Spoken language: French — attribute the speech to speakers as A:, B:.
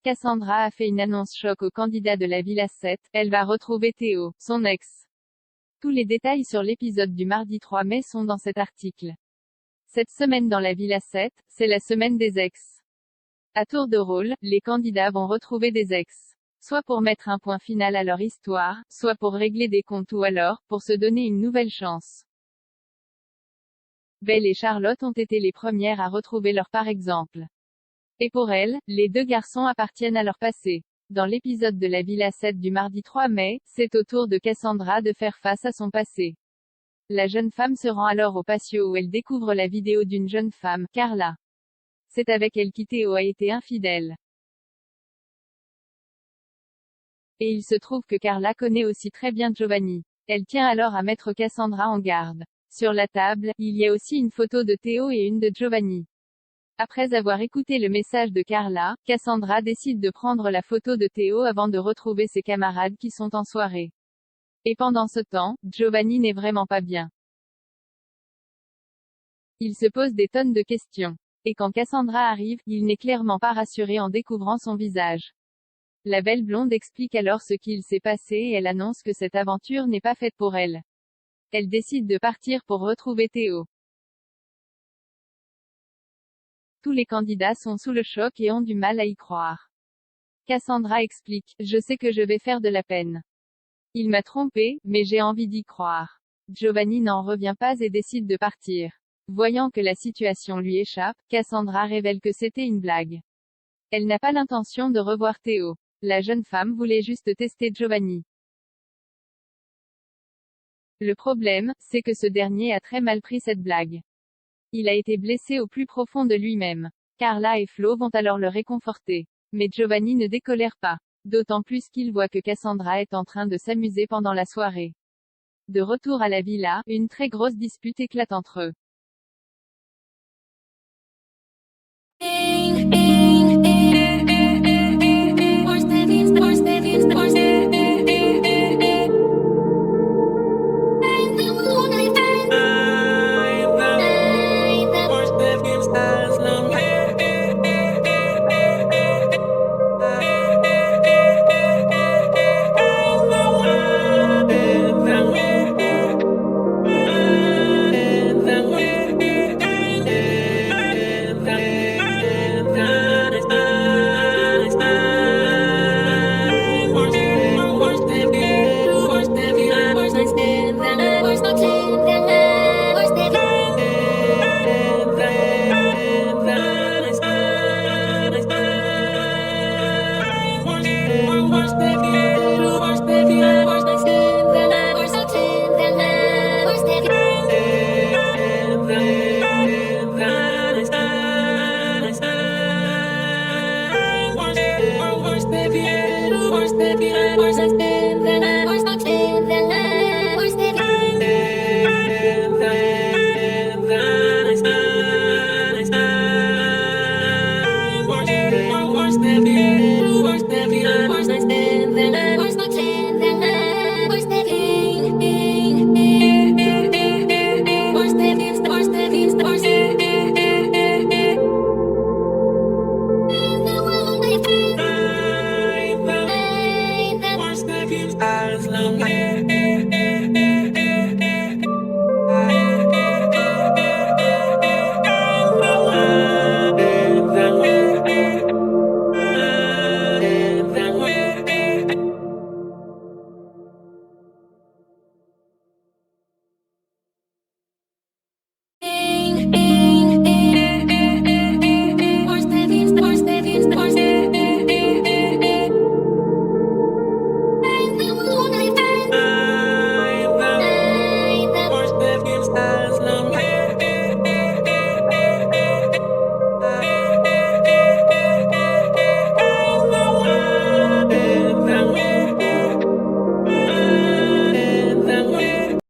A: Cassandra a fait une annonce choc aux candidats de la Villa 7, elle va retrouver Théo, son ex. Tous les détails sur l'épisode du mardi 3 mai sont dans cet article. Cette semaine dans la Villa 7, c'est la semaine des ex. À tour de rôle, les candidats vont retrouver des ex. Soit pour mettre un point final à leur histoire, soit pour régler des comptes ou alors, pour se donner une nouvelle chance. Belle et Charlotte ont été les premières à retrouver leur par exemple. Et pour elles, les deux garçons appartiennent à leur passé. Dans l'épisode de la Villa 7 du mardi 3 mai, c'est au tour de Cassandra de faire face à son passé. La jeune femme se rend alors au patio où elle découvre la vidéo d'une jeune femme, Carla. C'est avec elle qui Théo a été infidèle. Et il se trouve que Carla connaît aussi très bien Giovanni. Elle tient alors à mettre Cassandra en garde. Sur la table, il y a aussi une photo de Théo et une de Giovanni. Après avoir écouté le message de Carla, Cassandra décide de prendre la photo de Théo avant de retrouver ses camarades qui sont en soirée. Et pendant ce temps, Giovanni n'est vraiment pas bien. Il se pose des tonnes de questions. Et quand Cassandra arrive, il n'est clairement pas rassuré en découvrant son visage. La belle blonde explique alors ce qu'il s'est passé et elle annonce que cette aventure n'est pas faite pour elle. Elle décide de partir pour retrouver Théo. Tous les candidats sont sous le choc et ont du mal à y croire. Cassandra explique, je sais que je vais faire de la peine. Il m'a trompé, mais j'ai envie d'y croire. Giovanni n'en revient pas et décide de partir. Voyant que la situation lui échappe, Cassandra révèle que c'était une blague. Elle n'a pas l'intention de revoir Théo. La jeune femme voulait juste tester Giovanni. Le problème, c'est que ce dernier a très mal pris cette blague. Il a été blessé au plus profond de lui-même. Carla et Flo vont alors le réconforter. Mais Giovanni ne décolère pas. D'autant plus qu'il voit que Cassandra est en train de s'amuser pendant la soirée. De retour à la villa, une très grosse dispute éclate entre eux.